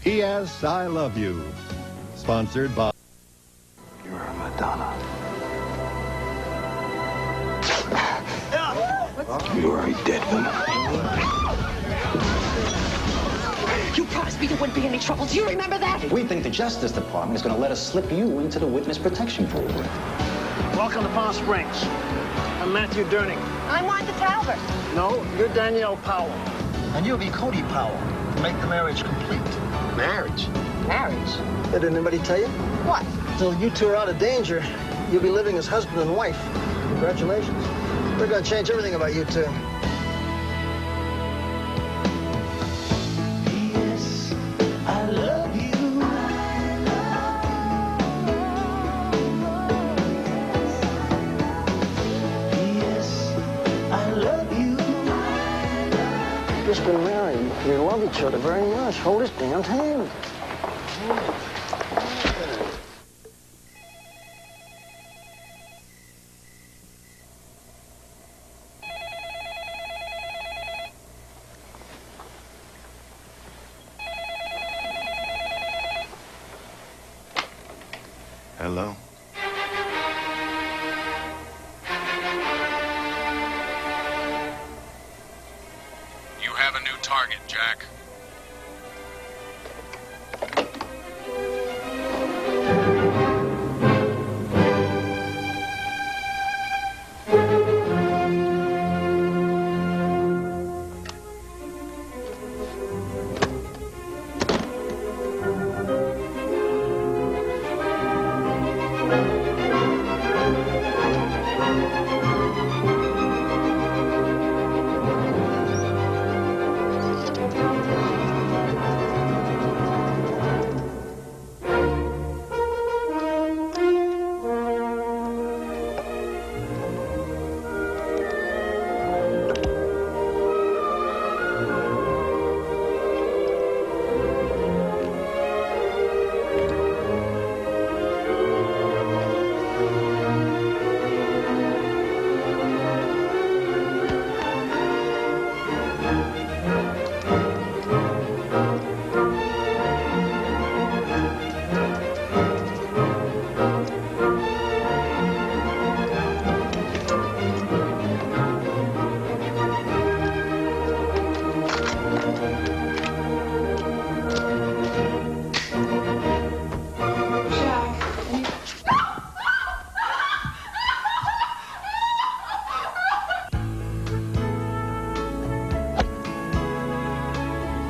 P.S.I. Love You. Sponsored by... You're a Madonna. You are a dead woman. You promised me there wouldn't be any trouble. Do you remember that? We think the Justice Department is going to let us slip you into the Witness Protection Program. Welcome to Palm Springs. I'm Matthew Durning. I'm Wanda Talbert. No, you're Danielle Powell. And you'll be Cody Powell. Make the marriage complete. Marriage? Marriage? Did anybody tell you? What? Till you two are out of danger, you'll be living as husband and wife. Congratulations. We're going to change everything about you two. Yes, I love you. Yes, I love you. Just been married. You love each other very much. Hold his damn hand. Hello? You have a new target, Jack.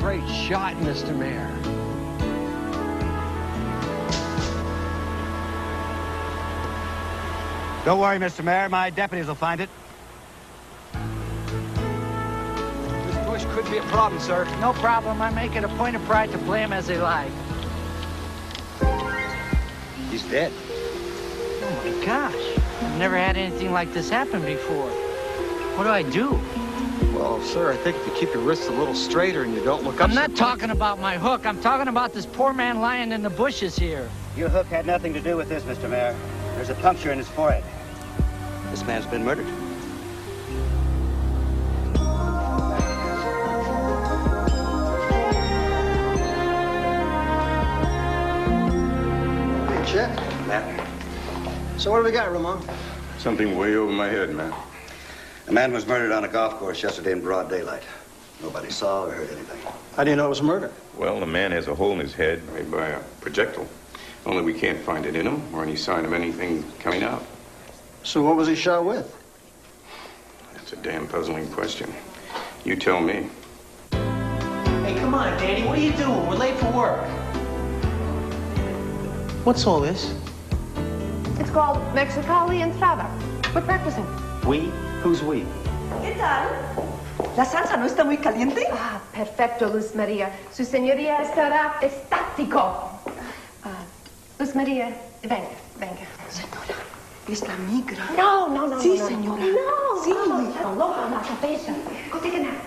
Great shot, Mr. Mayor. Don't worry, Mr. Mayor. My deputies will find it. This bush could be a problem, sir. No problem. I make it a point of pride to play him as they like. He's dead. Oh, my gosh. I've never had anything like this happen before. What do I do? Well, sir, I think if you keep your wrists a little straighter and you don't look up... I'm not talking about my hook. I'm talking about this poor man lying in the bushes here. Your hook had nothing to do with this, Mr. Mayor. There's a puncture in his forehead. This man's been murdered. Hey, Chet. Matt? So what do we got, Ramon? Something way over my head, man. A man was murdered on a golf course yesterday in broad daylight. Nobody saw or heard anything. How do you know it was murder? Well, the man has a hole in his head made by a projectile. Only we can't find it in him or any sign of anything coming out. So what was he shot with? That's a damn puzzling question. You tell me. Hey, come on, Danny. What are you doing? We're late for work. What's all this? It's called Mexicali Entrada. We're practicing. We? Who's we? ¿Qué tal? ¿La salsa no está muy caliente? Ah, perfecto, Luz María. Su señoría estará estático. Luz María, venga, venga. Señora, es la migra. No, no, no. Sí, no, señora. No, sí. No, loco, la cabeza. Go take a nap.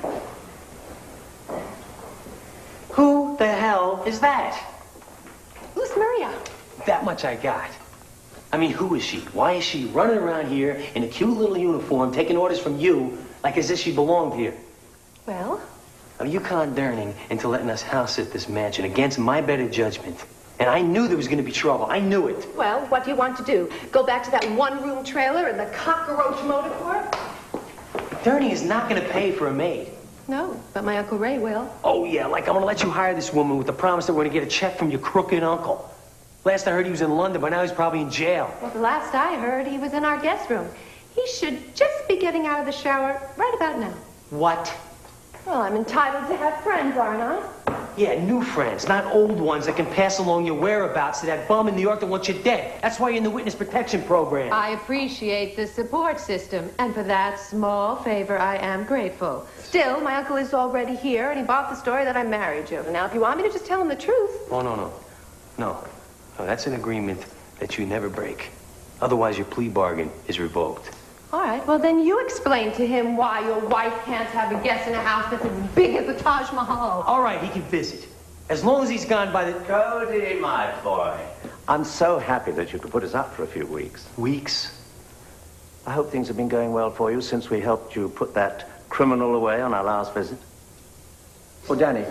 Who the hell is that? Luz Maria. That much I got. I mean, who is she? Why is she running around here in a cute little uniform, taking orders from you, like as if she belonged here? Well, I mean, you conned Durning into letting us house sit this mansion against my better judgment. And I knew there was going to be trouble. I knew it. Well, what do you want to do? Go back to that one-room trailer in the cockroach motor court? Durning is not going to pay for a maid. No, but my Uncle Ray will. Oh, yeah, like I'm going to let you hire this woman with the promise that we're going to get a check from your crooked uncle. Last I heard he was in London, but now he's probably in jail. Well, the last I heard, he was in our guest room. He should just be getting out of the shower right about now. What? Well, I'm entitled to have friends, aren't I? Yeah, new friends, not old ones that can pass along your whereabouts to that bum in New York that wants you dead. That's why you're in the witness protection program. I appreciate the support system, and for that small favor, I am grateful. Still, my uncle is already here, and he bought the story that I married you. Now, if you want me to just tell him the truth... Oh, no, that's an agreement that you never break. Otherwise, your plea bargain is revoked. All right, well, then you explain to him why your wife can't have a guest in a house that's as big as the Taj Mahal. All right, he can visit. As long as he's gone by the... Cody, my boy. I'm so happy that you could put us up for a few weeks. Weeks? I hope things have been going well for you since we helped you put that criminal away on our last visit. Well, Danny,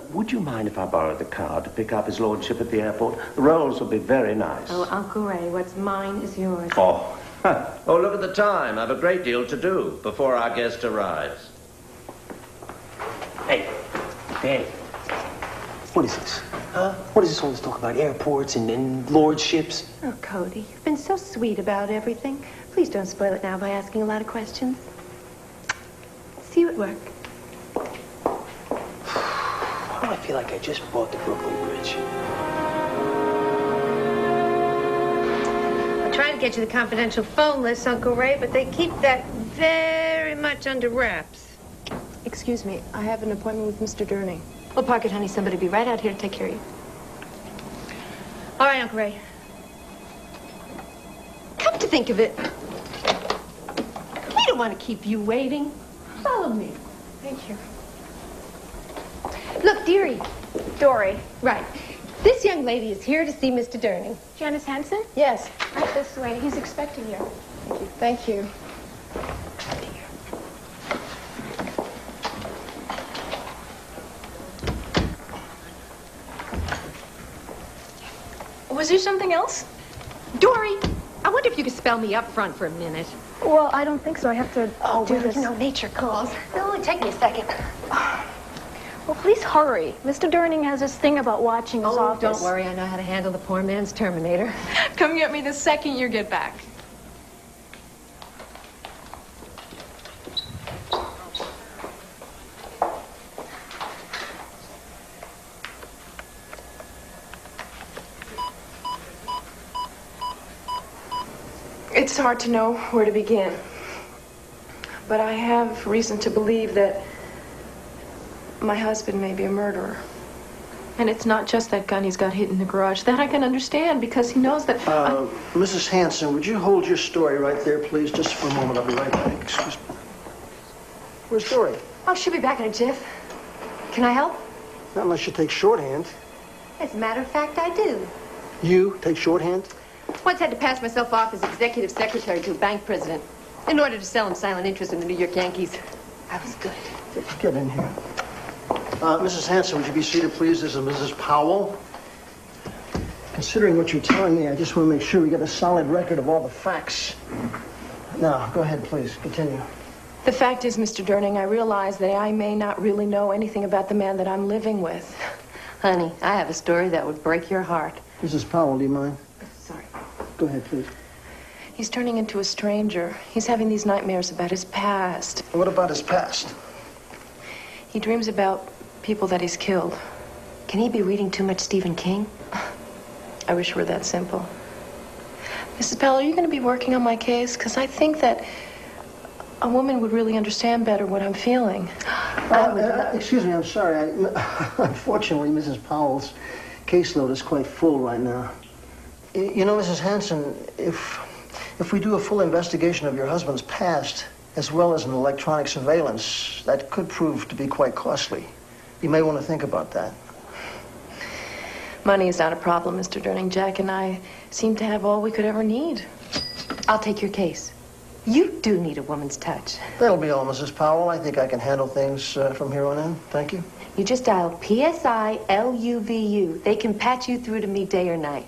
would you mind if I borrowed the car to pick up his lordship at the airport? The rolls will be very nice. Oh, Uncle Ray, what's mine is yours. Oh. Oh, look at the time. I have a great deal to do before our guest arrives. Hey, Danny. What is this? Huh? What is this all this talk about airports and lordships? Oh, Cody, you've been so sweet about everything. Please don't spoil it now by asking a lot of questions. See you at work. Why do I feel like I just bought the Brooklyn Bridge? Trying to get you the confidential phone list, Uncle Ray, but they keep that very much under wraps. Excuse me, I have an appointment with Mr. Durning. Oh, park it, honey. Somebody will be right out here to take care of you. All right, Uncle Ray. Come to think of it, we don't want to keep you waiting. Follow me. Thank you. Look, dearie. Dory. Right. This young lady is here to see Mr. Durning. Janice Hansen? Yes. Right this way. He's expecting you. Thank you. Was there something else? Dory, I wonder if you could spell me up front for a minute. Well, I don't think so. I have to do this. You know, nature calls. It'll only take me a second. Well, please hurry. Mr. Durning has this thing about watching his office. Don't worry. I know how to handle the poor man's Terminator. Come get me the second you get back. It's hard to know where to begin. But I have reason to believe that my husband may be a murderer. And it's not just that gun he's got hidden in the garage. That I can understand because he knows that... Mrs. Hansen, would you hold your story right there, please? Just for a moment. I'll be right back. Excuse me. Where's Dory? Oh, she'll be back in a jiff. Can I help? Not unless you take shorthand. As a matter of fact, I do. You take shorthand? Once had to pass myself off as executive secretary to a bank president in order to sell him silent interest in the New York Yankees. I was good. Get in here. Mrs. Hansen, would you be seated, please? This is Mrs. Powell. Considering what you're telling me, I just want to make sure we get a solid record of all the facts. Now, go ahead, please. Continue. The fact is, Mr. Durning, I realize that I may not really know anything about the man that I'm living with. Honey, I have a story that would break your heart. Mrs. Powell, do you mind? Sorry. Go ahead, please. He's turning into a stranger. He's having these nightmares about his past. What about his past? He dreams about people that he's killed. Can he be reading too much Stephen King? I wish it were that simple. Mrs. Powell, are you going to be working on my case? Because I think that a woman would really understand better what I'm feeling. Excuse me, I'm sorry. Unfortunately, Mrs. Powell's caseload is quite full right now. You know, Mrs. Hansen, if we do a full investigation of your husband's past, as well as an electronic surveillance, that could prove to be quite costly. You may want to think about that. Money is not a problem, Mr. Durning. Jack and I seem to have all we could ever need. I'll take your case. You do need a woman's touch. That'll be all, Mrs. Powell. I think I can handle things from here on in. Thank you. You just dial P.S.I. LUVU. They can patch you through to me day or night.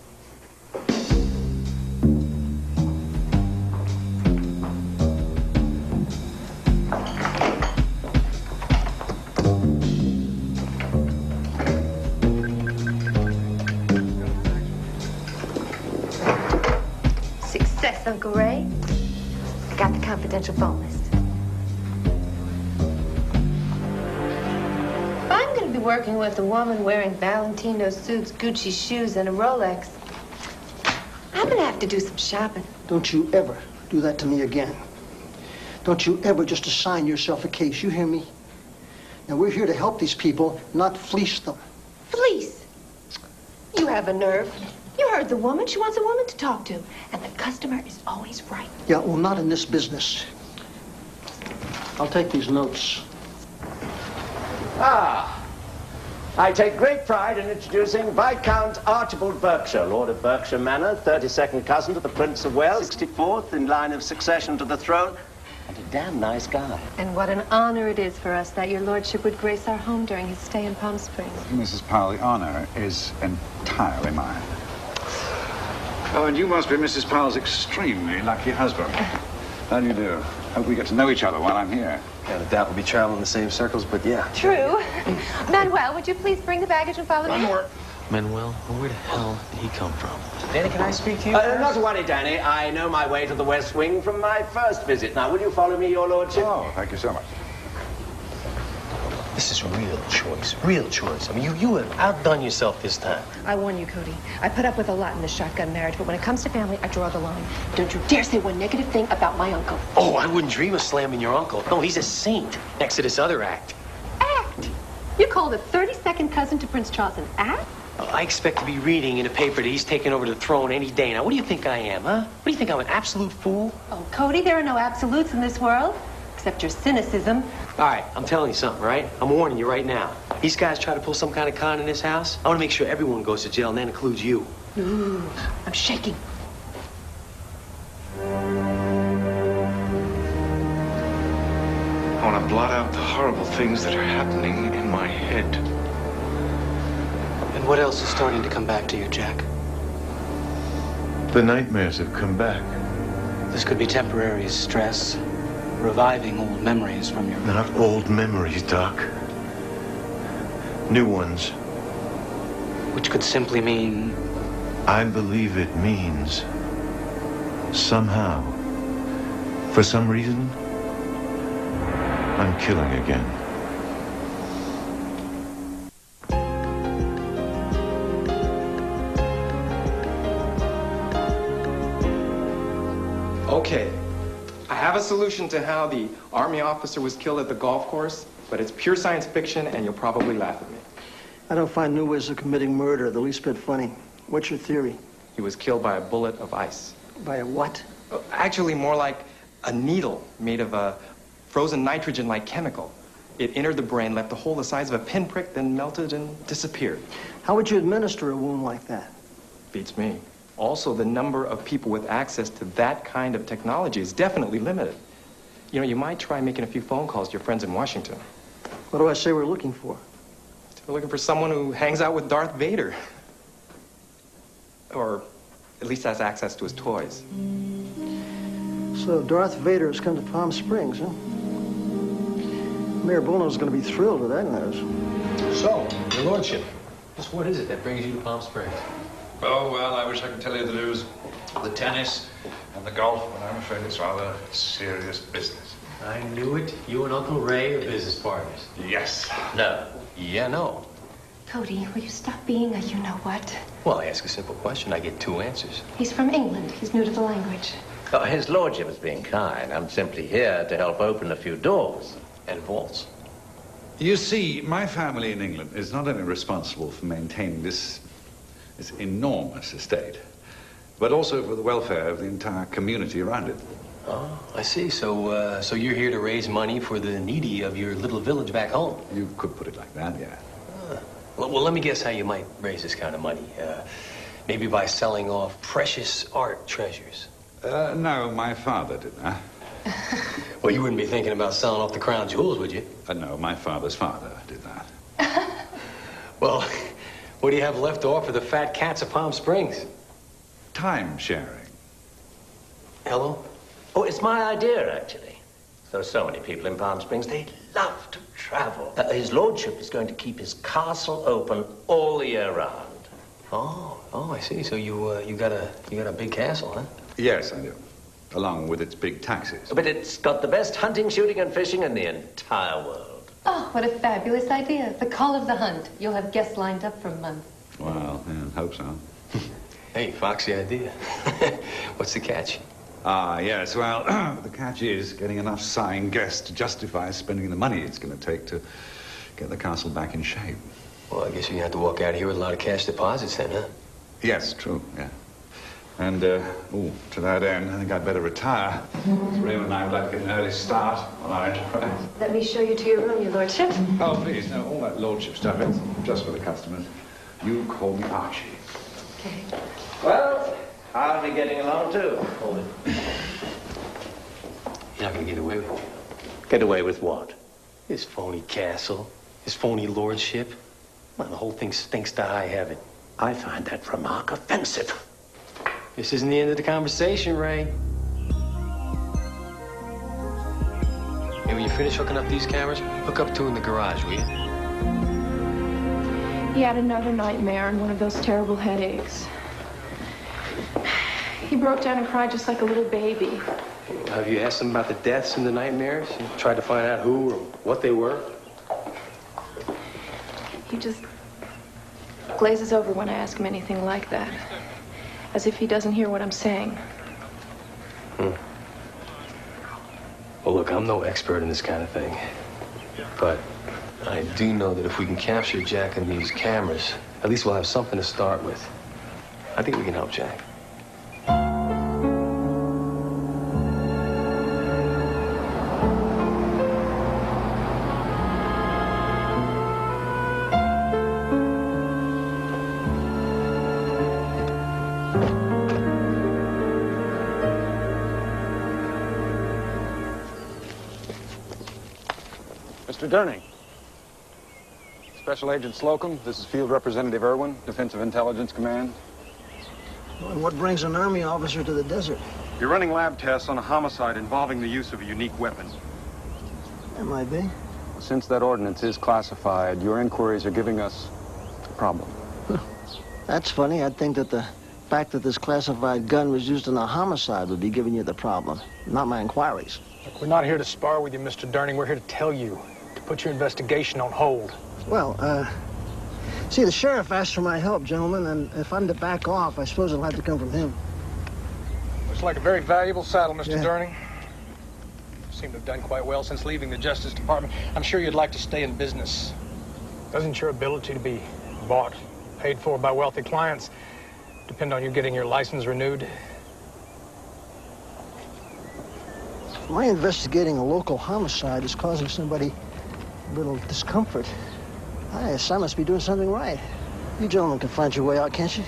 Success, Uncle Ray. I got the confidential phone list. I'm going to be working with a woman wearing Valentino suits, Gucci shoes, and a Rolex. I'm going to have to do some shopping. Don't you ever do that to me again. Don't you ever just assign yourself a case. You hear me? Now, we're here to help these people, not fleece them. Fleece? You have a nerve. You heard the woman. She wants a woman to talk to. And the customer is always right. Yeah, well, not in this business. I'll take these notes. I take great pride in introducing Viscount Archibald Berkshire, Lord of Berkshire Manor, 32nd cousin to the Prince of Wales, 64th in line of succession to the throne, and a damn nice guy. And what an honor it is for us that your lordship would grace our home during his stay in Palm Springs. Mrs. Powell, the honor is entirely mine. Oh, and you must be Mrs. Powell's extremely lucky husband. How do you do? Hope we get to know each other while I'm here. Yeah, the doubt we'll be traveling the same circles, but yeah. True. Manuel, would you please bring the baggage and follow me? Manuel, where the hell did he come from? Danny, can I speak to you? Not to worry, Danny. I know my way to the West Wing from my first visit. Now, will you follow me, your lordship? Oh, thank you so much. This is real choice. Real choice. I mean, you have outdone yourself this time. I warn you, Cody. I put up with a lot in this shotgun marriage, but when it comes to family, I draw the line. Don't you dare say one negative thing about my uncle. Oh, I wouldn't dream of slamming your uncle. No, he's a saint next to this other act. Act? You called a 32nd cousin to Prince Charles an act? Oh, I expect to be reading in a paper that he's taking over the throne any day. Now, what do you think I am, huh? What do you think, I'm an absolute fool? Oh, Cody, there are no absolutes in this world, except your cynicism. All right, I'm telling you something, right? I'm warning you right now. These guys try to pull some kind of con in this house. I want to make sure everyone goes to jail, and that includes you. Ooh, I'm shaking. I want to blot out the horrible things that are happening in my head. And what else is starting to come back to you, Jack? The nightmares have come back. This could be temporary stress, reviving old memories from your... They're not old memories, Doc. New ones. Which could simply mean... I believe it means somehow, for some reason, I'm killing again. Okay. I have a solution to how the Army officer was killed at the golf course, but it's pure science fiction, and you'll probably laugh at me. I don't find new ways of committing murder the least bit funny. What's your theory? He was killed by a bullet of ice. By a what? Actually, more like a needle made of a frozen nitrogen-like chemical. It entered the brain, left a hole the size of a pinprick, then melted and disappeared. How would you administer a wound like that? Beats me. Also, the number of people with access to that kind of technology is definitely limited. You know, you might try making a few phone calls to your friends in Washington. What do I say we're looking for? We're looking for someone who hangs out with Darth Vader. Or at least has access to his toys. So Darth Vader has come to Palm Springs, huh? Mayor Bono's going to be thrilled with that news. So, your lordship, just what is it that brings you to Palm Springs? Oh, well, I wish I could tell you that it was the tennis and the golf, but I'm afraid it's rather serious business. I knew it. You and Uncle Ray are business partners. Yes. No. Yeah, no. Cody, will you stop being a you-know-what? Well, I ask a simple question. I get two answers. He's from England. He's new to the language. Oh, his lordship is being kind. I'm simply here to help open a few doors and vaults. You see, my family in England is not only responsible for maintaining this enormous estate, but also for the welfare of the entire community around it. Oh, I see. So, so you're here to raise money for the needy of your little village back home? You could put it like that, yeah. Well, let me guess how you might raise this kind of money. Maybe by selling off precious art treasures. No, my father did that. Well, you wouldn't be thinking about selling off the crown jewels, would you? No, my father's father did that. Well, what do you have left to offer the fat cats of Palm Springs? Time sharing. Hello? Oh, it's my idea, actually. There are so many people in Palm Springs, they love to travel. His lordship is going to keep his castle open all the year round. Oh, I see. So you got a big castle, huh? Yes, I do. Along with its big taxes. But it's got the best hunting, shooting, and fishing in the entire world. Oh, what a fabulous idea. The call of the hunt. You'll have guests lined up for a month. Well, yeah, hope so. Hey, foxy idea. What's the catch? Yes, well, the catch is getting enough sighing guests to justify spending the money it's going to take to get the castle back in shape. Well, I guess you're going to have to walk out of here with a lot of cash deposits then, huh? Yes, true, yeah. And, to that end, I think I'd better retire. Raymond and I would like to get an early start on our enterprise. Let me show you to your room, your lordship. Oh, please, no, all that lordship stuff, it's just for the customers. You call me Archie. Okay. Well, how are we getting along, too? Hold it. You're not going to get away with it. Get away with what? His phony castle, his phony lordship. Well, the whole thing stinks to high heaven. I find that remark offensive. This isn't the end of the conversation, Ray. Hey, when you finish hooking up these cameras, hook up two in the garage, will you? He had another nightmare and one of those terrible headaches. He broke down and cried just like a little baby. Have you asked him about the deaths and the nightmares? You tried to find out who or what they were? He just glazes over when I ask him anything like that. As if he doesn't hear what I'm saying. Well, look, I'm no expert in this kind of thing. But I do know that if we can capture Jack in these cameras, at least we'll have something to start with. I think we can help Jack. Mr. Durning. Special Agent Slocum, this is Field Representative Irwin, Defensive Intelligence Command. And what brings an Army officer to the desert? You're running lab tests on a homicide involving the use of a unique weapon. That might be. Since that ordinance is classified, your inquiries are giving us a problem. That's funny. I'd think that the fact that this classified gun was used in a homicide would be giving you the problem, not my inquiries. Look, we're not here to spar with you, Mr. Durning. We're here to tell you to put your investigation on hold. Well, see, the sheriff asked for my help, gentlemen, and if I'm to back off, I suppose it'll have to come from him. Looks like a very valuable saddle, Mr. Yeah. Durning. You seem to have done quite well since leaving the Justice Department. I'm sure you'd like to stay in business. Doesn't your ability to be bought, paid for by wealthy clients depend on you getting your license renewed? My investigating a local homicide is causing somebody a little discomfort. I guess I must be doing something right. You gentlemen can find your way out, can't you?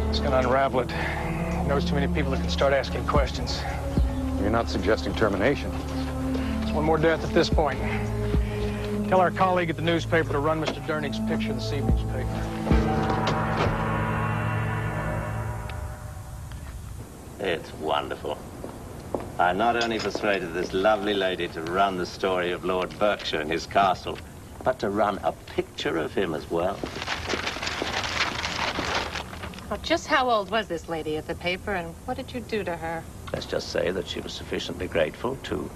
It's gonna unravel it. He knows too many people that can start asking questions. You're not suggesting termination. It's one more death at this point. Tell our colleague at the newspaper to run Mr. Durning's picture this evening's paper. It's wonderful. I not only persuaded this lovely lady to run the story of Lord Berkshire and his castle, but to run a picture of him as well. Well, just how old was this lady at the paper, and what did you do to her? Let's just say that she was sufficiently grateful to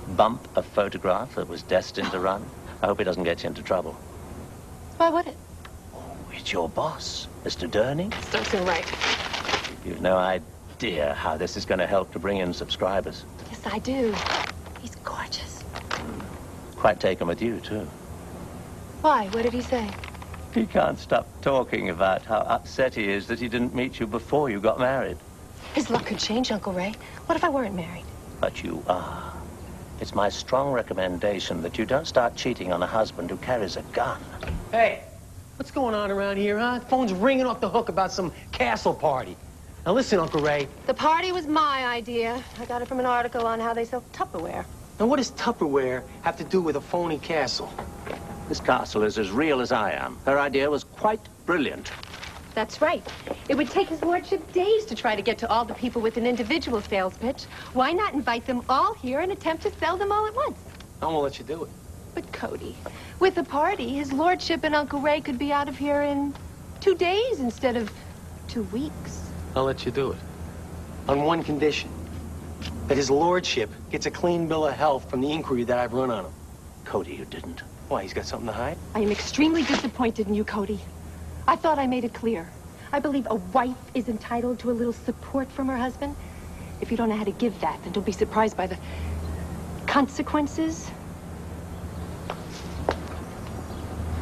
bump a photograph that was destined to run. I hope it doesn't get you into trouble. Why would it? Oh, it's your boss, Mr. Durning. Serves him right. You've no idea how this is going to help to bring in subscribers. Yes, I do. He's gorgeous. Quite taken with you, too. Why? What did he say? He can't stop talking about how upset he is that he didn't meet you before you got married. His luck could change, Uncle Ray. What if I weren't married? But you are. It's my strong recommendation that you don't start cheating on a husband who carries a gun. Hey, what's going on around here, huh? Phone's ringing off the hook about some castle party. Now listen, Uncle Ray. The party was my idea. I got it from an article on how they sell Tupperware. Now what does Tupperware have to do with a phony castle? This castle is as real as I am. Her idea was quite brilliant. That's right. It would take his lordship days to try to get to all the people with an individual sales pitch. Why not invite them all here and attempt to sell them all at once? I won't let you do it. But Cody, with the party, his lordship and Uncle Ray could be out of here in 2 days instead of 2 weeks. I'll let you do it. On one condition. That his lordship gets a clean bill of health from the inquiry that I've run on him. Cody, you didn't. Why, he's got something to hide? I am extremely disappointed in you, Cody. I thought I made it clear. I believe a wife is entitled to a little support from her husband. If you don't know how to give that, then don't be surprised by the consequences.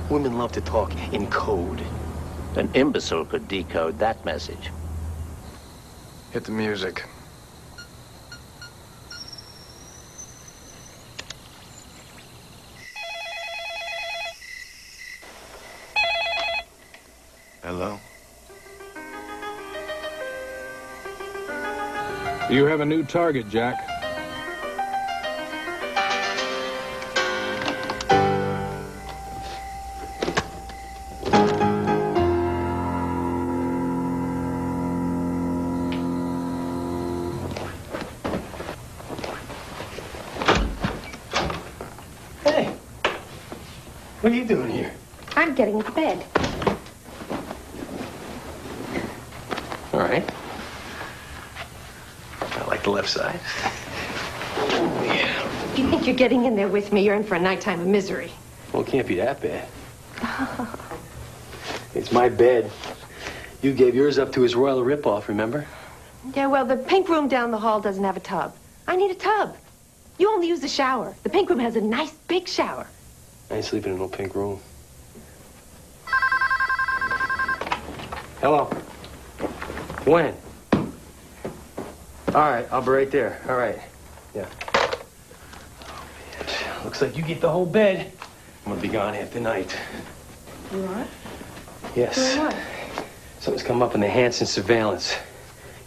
Women love to talk in code. An imbecile could decode that message. Hit the music. Hello? You have a new target, Jack. Hey, what are you doing here? I'm getting into bed. All right. I like the left side. Oh, yeah. If you think you're getting in there with me, you're in for a nighttime of misery. Well, it can't be that bad. It's my bed. You gave yours up to his royal ripoff, remember? Yeah, well, the pink room down the hall doesn't have a tub. I need a tub. You only use the shower. The pink room has a nice big shower. I ain't sleeping in no pink room. Hello. When? All right, I'll be right there. All right. Yeah. Oh, man. Looks like you get the whole bed. I'm gonna be gone half the night. You are? Yes. Doing what? Something's come up in the Hanson surveillance.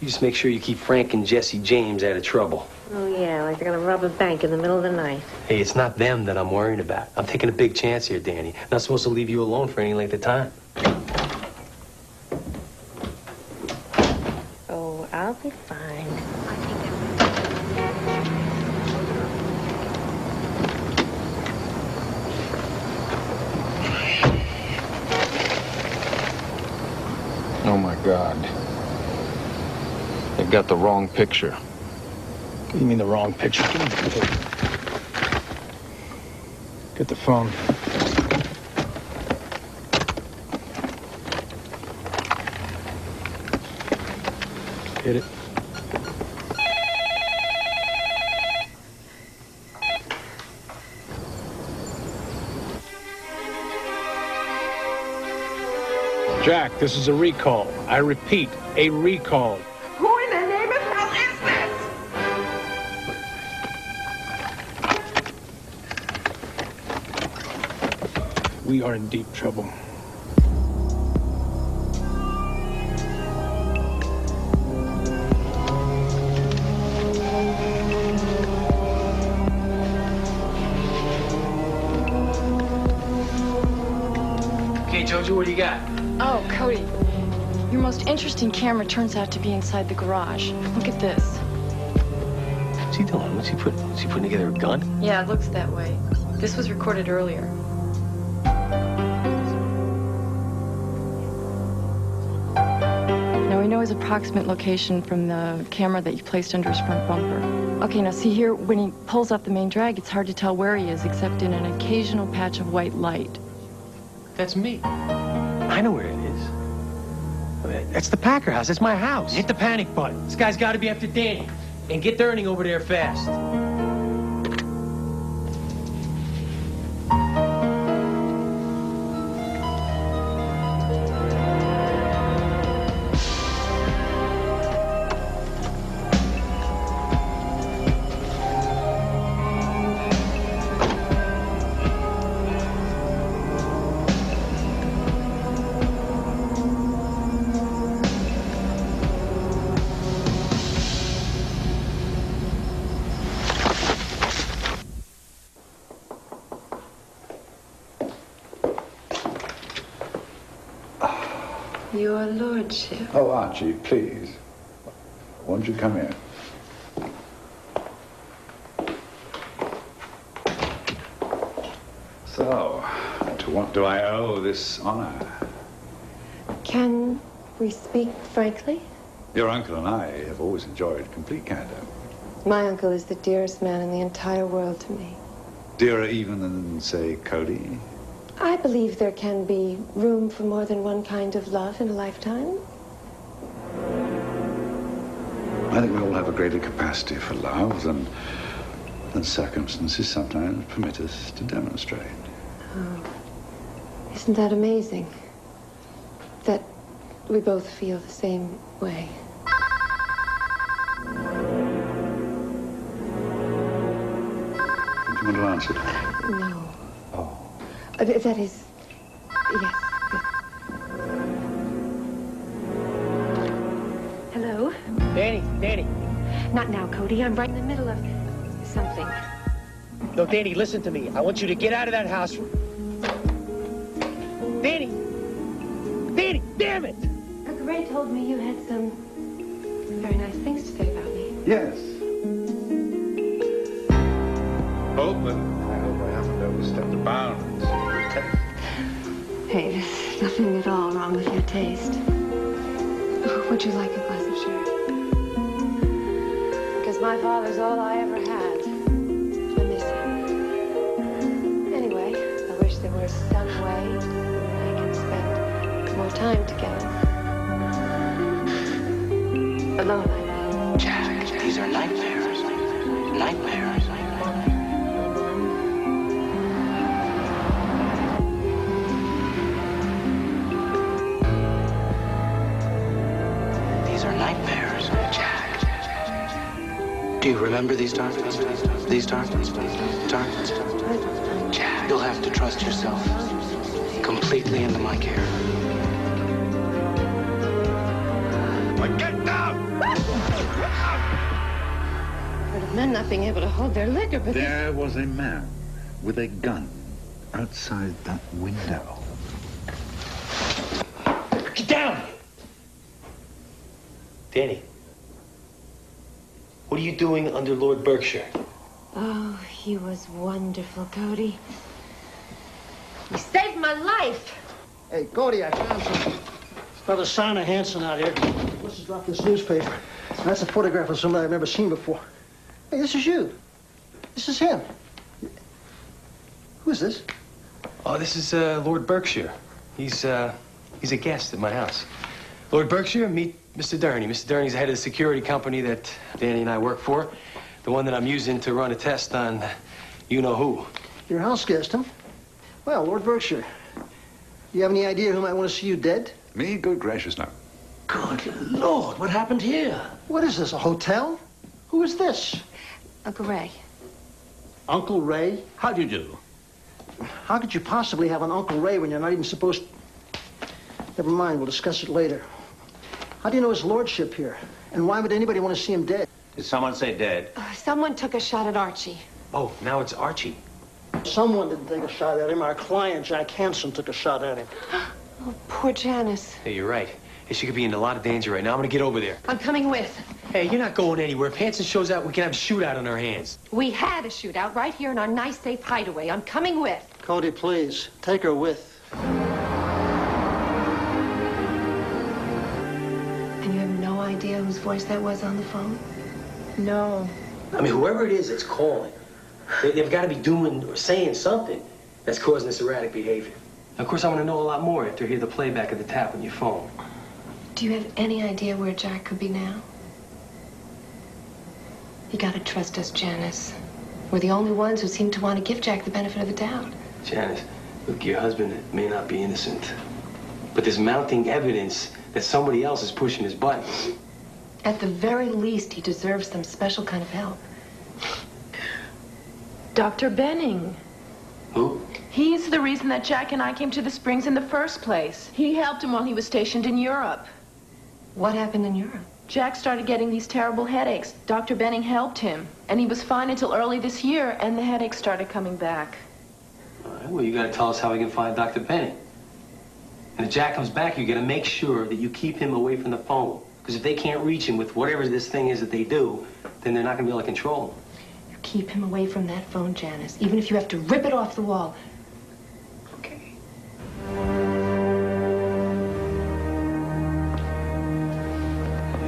You just make sure you keep Frank and Jesse James out of trouble. Oh, yeah, like they're gonna rob a bank in the middle of the night. Hey, it's not them that I'm worried about. I'm taking a big chance here, Danny. I'm not supposed to leave you alone for any length of time. Oh, I'll be fine. Oh, my God. They've got the wrong picture. What do you mean the wrong picture? Give me the picture. Get the phone. Hit it. Jack, this is a recall. I repeat, a recall. Who in the name of hell is this? We are in deep trouble. Okay, Jojo, what do you got? Oh, Cody. Your most interesting camera turns out to be inside the garage. Look at this. What's he doing? What's he putting together a gun? Yeah, it looks that way. This was recorded earlier. Now we know his approximate location from the camera that you placed under his front bumper. Okay, now see here, when he pulls up the main drag, it's hard to tell where he is, except in an occasional patch of white light. That's me. I know where it is. That's the Packer house. That's my house. Hit the panic button. This guy's got to be after Danny. And get the earning over there fast. Your lordship. Oh, Archie, please. Won't you come in? So, to what do I owe this honor? Can we speak frankly? Your uncle and I have always enjoyed complete candor. My uncle is the dearest man in the entire world to me. Dearer even than, say, Cody? I believe there can be room for more than one kind of love in a lifetime. I think we all have a greater capacity for love than circumstances sometimes permit us to demonstrate. Oh, isn't that amazing? That we both feel the same way. Do you want to answer? No. Oh. That is, yes. Hello? Dani. Not now, Cody. I'm right in the middle of something. No, Dani, listen to me. I want you to get out of that house. Dani, damn it! Uncle Ray told me you had some very nice things to say about me. Yes. I hope I haven't overstepped the bounds. Hey, there's nothing at all wrong with your taste. Would you like a glass of sherry? Because my father's all I ever had. I miss him. Anyway, I wish there was some way I can spend more time together. Alone, I know. Jack, these are nightmares. Nightmares. These are nightmares, Jack. Do you remember these darkness? These darkness? Darkness? Jack, you'll have to trust yourself completely into my care. Get down! Heard of men not being able to hold their liquor, but There was a man with a gun outside that window. Get down! Dani, what are you doing under Lord Berkshire? oh, he was wonderful, Cody. He saved my life. Hey, Cody, I found something. Brother Sana Hansen out here. Must have dropped this newspaper. That's a photograph of somebody I've never seen before. Hey, this is you. This is him. Who is this? Oh, this is Lord Berkshire. He's a guest at my house. Lord Berkshire, meet Mr. Dani. Mr. Dani's the head of the security company that Dani and I work for. The one that I'm using to run a test on you-know-who. Your house guest, huh? Well, Lord Berkshire, you have any idea who might want to see you dead? Me? Good gracious, no. Good Lord, what happened here? What is this, a hotel? Who is this? Uncle Ray. Uncle Ray? How do you do? How could you possibly have an Uncle Ray when you're not even supposed to... Never mind, we'll discuss it later. How do you know his lordship here? And why would anybody want to see him dead? Did someone say dead? Someone took a shot at Archie. Oh, now it's Archie. Someone didn't take a shot at him. Our client, Jack Hansen, took a shot at him. Oh, poor Janice. Hey, you're right. Hey, she could be in a lot of danger right now. I'm gonna get over there. I'm coming with. Hey, you're not going anywhere. If Hansen shows out, we can have a shootout on our hands. We had a shootout right here in our nice, safe hideaway. I'm coming with. Cody, please, take her with. And you have no idea whose voice that was on the phone? No. I mean, whoever it is that's calling, they've got to be doing or saying something that's causing this erratic behavior. Of course, I want to know a lot more after I hear the playback of the tap on your phone. Do you have any idea where Jack could be now? You gotta trust us, Janice. We're the only ones who seem to want to give Jack the benefit of the doubt. Janice, look, your husband may not be innocent, but there's mounting evidence that somebody else is pushing his buttons. At the very least, he deserves some special kind of help. Dr. Benning. Who? He's the reason that Jack and I came to the Springs in the first place. He helped him while he was stationed in Europe. What happened in Europe? Jack started getting these terrible headaches. Dr. Benning helped him, and he was fine until early this year, and the headaches started coming back. All right, well, you got to tell us how we can find Dr. Benning. And if Jack comes back, you got to make sure that you keep him away from the phone. Because if they can't reach him with whatever this thing is that they do, then they're not going to be able to control him. You keep him away from that phone, Janice, even if you have to rip it off the wall. Okay.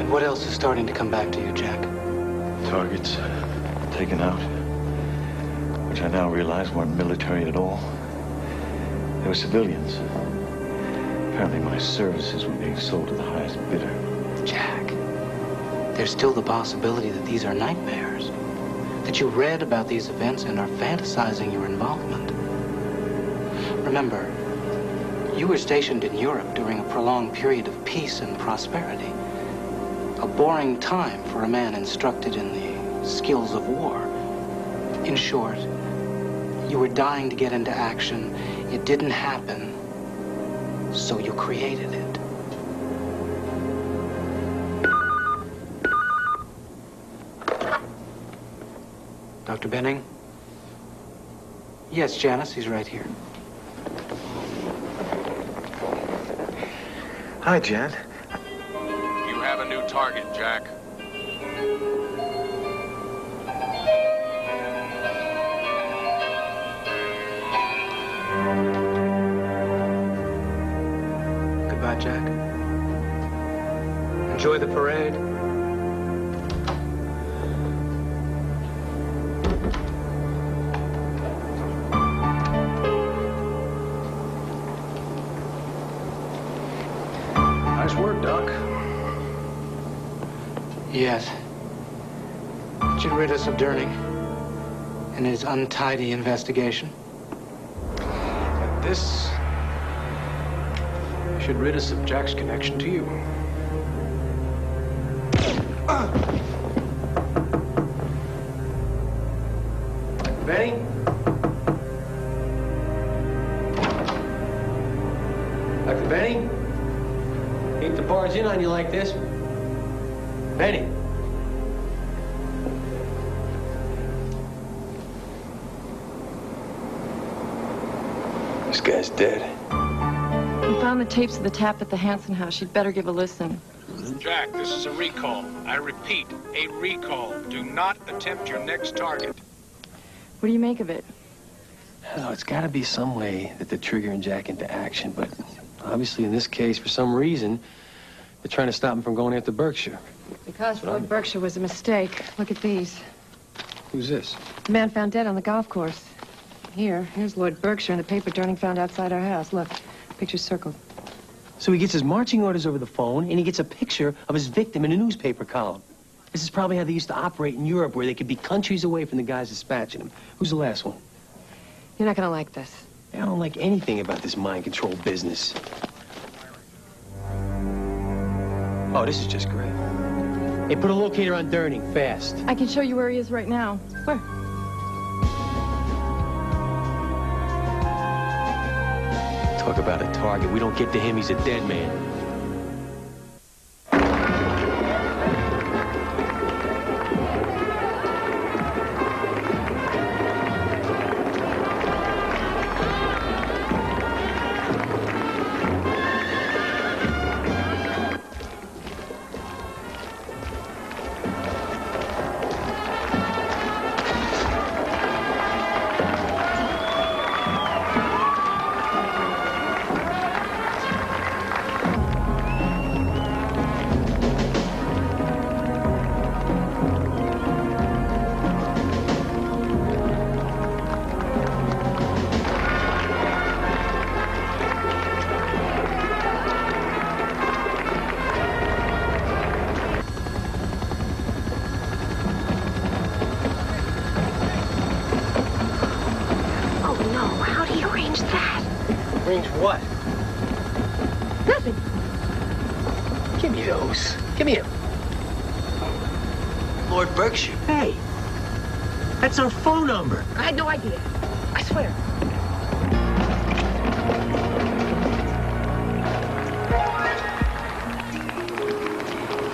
And what else is starting to come back to you, Jack? Targets taken out, which I now realize weren't military at all. They were civilians. Apparently my services were being sold to the highest bidder. Jack, there's still the possibility that these are nightmares. That you read about these events and are fantasizing your involvement. Remember, you were stationed in Europe during a prolonged period of peace and prosperity. A boring time for a man instructed in the skills of war. In short, you were dying to get into action. It didn't happen, so you created it. Dr. Benning? Yes, Janice, he's right here. Hi, Jan. You have a new target, Jack. Goodbye, Jack. Enjoy the parade. Nice work, Doc. Yes. Did you rid us of Durning and his untidy investigation? And this should rid us of Jack's connection to you. Benny? Dr. Benny? Hate to barge in on you like this. Benny? This guy's dead. We found the tapes of the tap at the Hansen house. You'd better give a listen. Jack, this is a recall. I repeat, a recall. Do not attempt your next target. What do you make of it? Oh, it's got to be some way that they're triggering Jack into action, but obviously in this case, for some reason, they're trying to stop him from going after Berkshire. Because Floyd Berkshire was a mistake. Look at these. Who's this? The man found dead on the golf course. Here's Lloyd Berkshire in the paper Durning found outside our house. Look, picture's circled. So he gets his marching orders over the phone, and he gets a picture of his victim in a newspaper column. This is probably how they used to operate in Europe, where they could be countries away from the guys dispatching them. Who's the last one? You're not gonna like this. I don't like anything about this mind control business. Oh, this is just great. Hey, put a locator on Durning, fast. I can show you where he is right now. Where? Talk about a target. We don't get to him, he's a dead man. Arrange what? Nothing. Give me those. Give me him. Lord Berkshire. Hey, that's our phone number. I had no idea. I swear.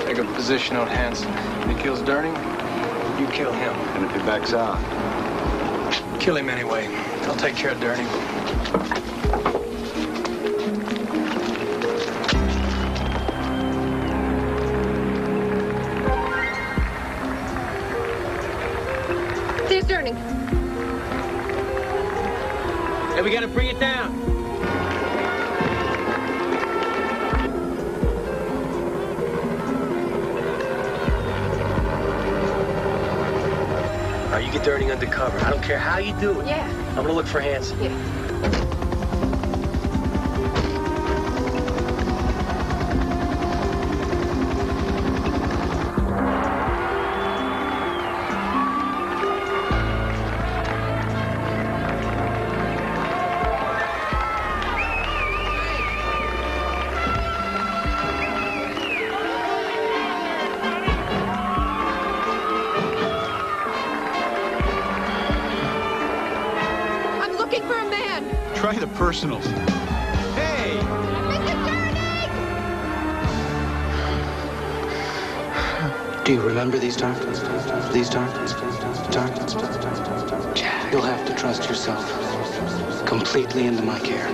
Take a position on Hansen. If he kills Durning, you kill him. And if he backs out? Kill him anyway. I'll take care of Durning. There's Durning. Hey, we gotta bring it down. All right, you get Durning undercover. I don't care how you do it. Yeah. I'm gonna look for Hanson. Yeah. Try the personals. Hey! Do you remember these times? These times? You'll have to trust yourself completely into my care.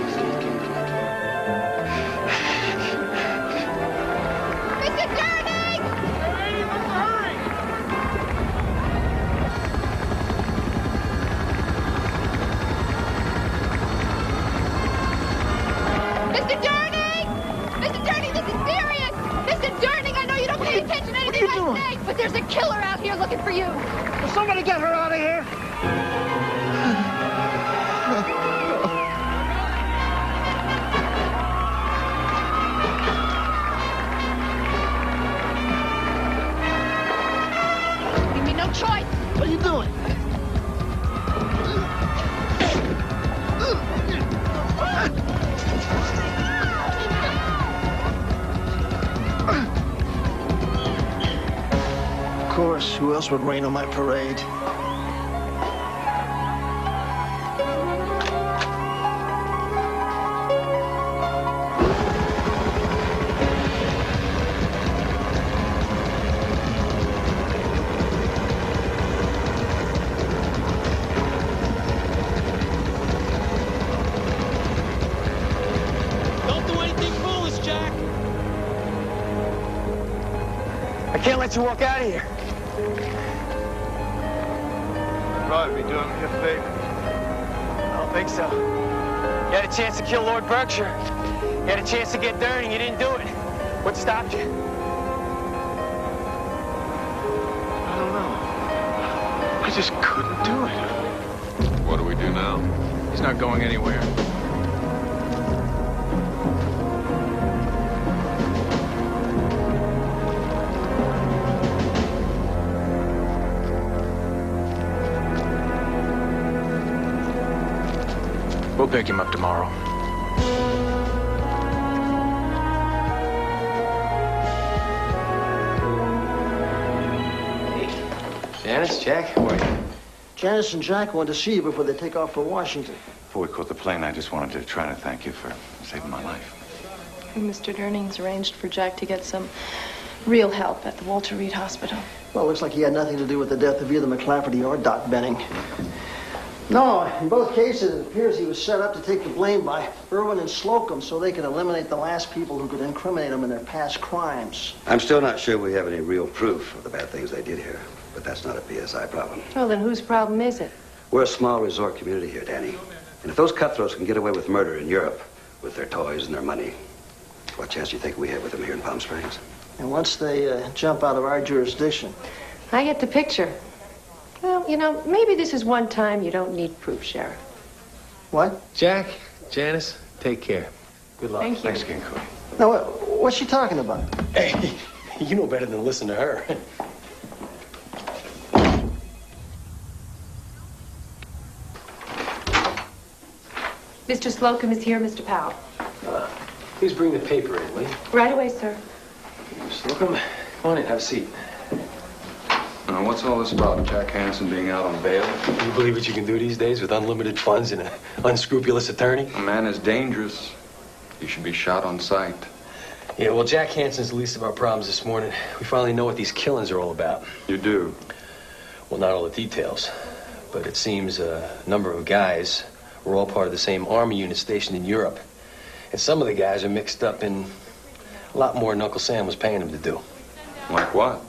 But there's a killer out here looking for you. Will somebody get her out of here? Give me no choice. What are you doing? Of course, who else would rain on my parade? Don't do anything foolish, Jack. I can't let you walk out of here. Probably be doing me a favor. I don't think so. You had a chance to kill Lord Berkshire. You had a chance to get Durning. You didn't do it. What stopped you? I don't know. I just couldn't do it. What do we do now? He's not going anywhere. We'll pick him up tomorrow. Janice, Jack, how are you? Janice and Jack want to see you before they take off for Washington. Before we caught the plane, I just wanted to try to thank you for saving my life. Mr. Durning's arranged for Jack to get some real help at the Walter Reed Hospital. Well, it looks like he had nothing to do with the death of either McClafferty or Doc Benning. No, in both cases, it appears he was set up to take the blame by Irwin and Slocum so they could eliminate the last people who could incriminate them in their past crimes. I'm still not sure we have any real proof of the bad things they did here, but that's not a P.S.I. problem. Well, then whose problem is it? We're a small resort community here, Dani. And if those cutthroats can get away with murder in Europe with their toys and their money, what chance do you think we have with them here in Palm Springs? And once they jump out of our jurisdiction. I get the picture. Well, you know, maybe this is one time you don't need proof, Sheriff. What? Jack, Janice, take care. Good luck. Thank you. Thanks again, Cody. Now, what's she talking about? Hey, you know better than to listen to her. Mr. Slocum is here, Mr. Powell. Please bring the paper in, will you? Right away, sir. Slocum, come on in, have a seat. Now, what's all this about Jack Hanson being out on bail? Can you believe what you can do these days with unlimited funds and an unscrupulous attorney? A man is dangerous. He should be shot on sight. Yeah, well, Jack Hanson's the least of our problems this morning. We finally know what these killings are all about. You do? Well, not all the details, but it seems a number of guys were all part of the same army unit stationed in Europe. And some of the guys are mixed up in a lot more than Uncle Sam was paying them to do. Like what?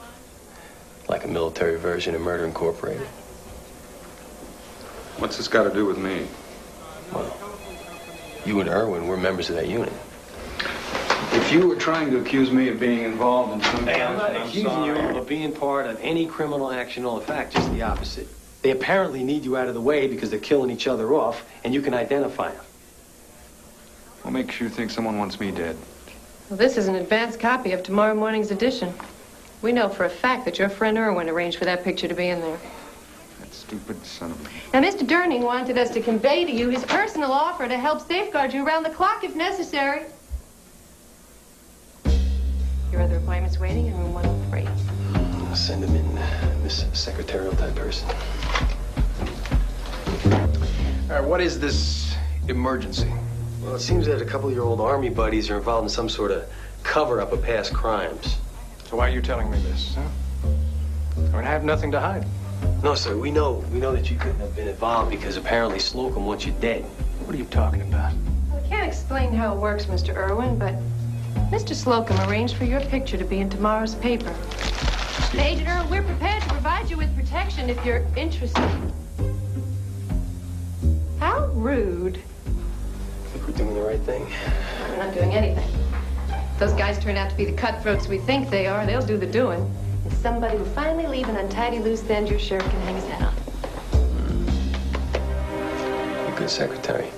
Like a military version of Murder Incorporated. What's this got to do with me? Well, you and Irwin were members of that unit. If you were trying to accuse me of being involved in some... Hey, I'm not accusing you of being part of any criminal action. In fact, just the opposite. They apparently need you out of the way because they're killing each other off, and you can identify them. What makes you think someone wants me dead? Well, this is an advanced copy of tomorrow morning's edition. We know for a fact that your friend Irwin arranged for that picture to be in there. That stupid son of a... Now, Mr. Durning wanted us to convey to you his personal offer to help safeguard you around the clock if necessary. Your other appointment's waiting in room 103. I'll send him in, Miss Secretarial type person. All right, what is this emergency? Well, it seems that a couple of your old Army buddies are involved in some sort of cover-up of past crimes. So why are you telling me this, huh? I mean, I have nothing to hide. No, sir, we know that you couldn't have been involved because apparently Slocum wants you dead. What are you talking about? I can't explain how it works, Mr. Irwin, but Mr. Slocum arranged for your picture to be in tomorrow's paper. Agent Irwin, we're prepared to provide you with protection if you're interested. How rude. I think we're doing the right thing. We're not doing anything. If those guys turn out to be the cutthroats we think they are, they'll do the doing. And somebody will finally leave an untidy loose end your sheriff can hang his hat on. You're a good secretary.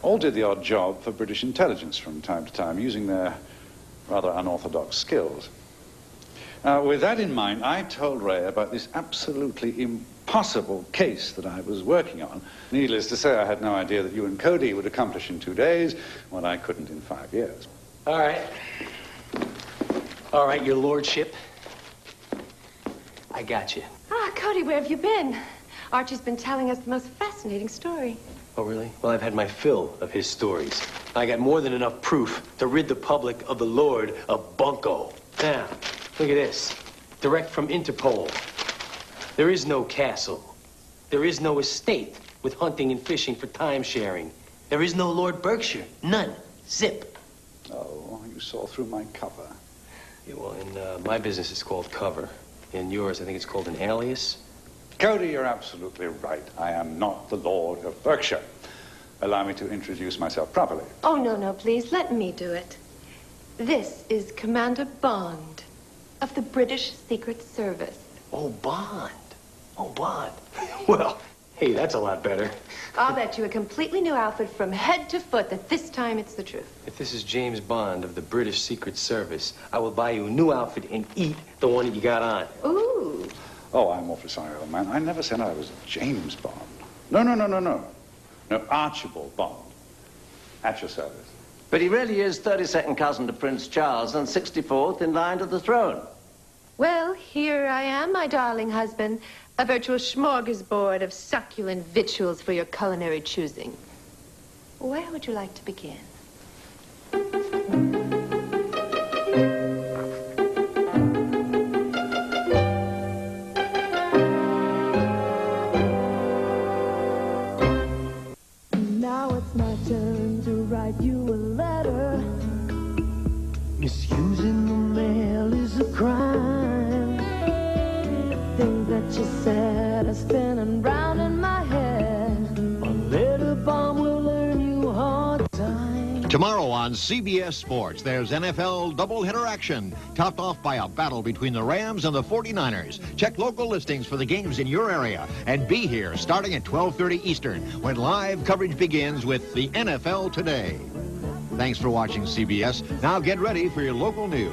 All did the odd job for British intelligence from time to time, using their rather unorthodox skills. With that in mind, I told Ray about this absolutely impossible case that I was working on. Needless to say, I had no idea that you and Cody would accomplish in 2 days what I couldn't in 5 years. All right. All right, your lordship. I got you. Ah, Cody, where have you been? Archie's been telling us the most fascinating story. Oh, really? Well, I've had my fill of his stories. I got more than enough proof to rid the public of the Lord of Bunko. Now, look at this. Direct from Interpol. There is no castle. There is no estate with hunting and fishing for time sharing. There is no Lord Berkshire. None. Zip. Oh, you saw through my cover. Yeah, well, in my business, it's called cover. In yours, I think it's called an alias. Cody, you're absolutely right. I am not the Lord of Berkshire. Allow me to introduce myself properly. Oh, no, please. Let me do it. This is Commander Bond of the British Secret Service. Oh, Bond. Oh, Bond. Well, hey, that's a lot better. I'll bet you a completely new outfit from head to foot that this time it's the truth. If this is James Bond of the British Secret Service, I will buy you a new outfit and eat the one that you got on. Ooh. Oh, I'm awfully sorry, old man. I never said I was James Bond. No. No, Archibald Bond. At your service. But he really is 32nd cousin to Prince Charles and 64th in line to the throne. Well, here I am, my darling husband. A virtual smorgasbord of succulent victuals for your culinary choosing. Where would you like to begin? Now it's my turn to write you a letter. Misusing the mail is a crime. Things that you said are spinning round in my head. A letter bomb will earn you hard time. Tomorrow on CBS Sports, there's NFL doubleheader action, topped off by a battle between the Rams and the 49ers. Check local listings for the games in your area and be here starting at 12:30 Eastern when live coverage begins with the NFL Today. Thanks for watching CBS. Now get ready for your local news.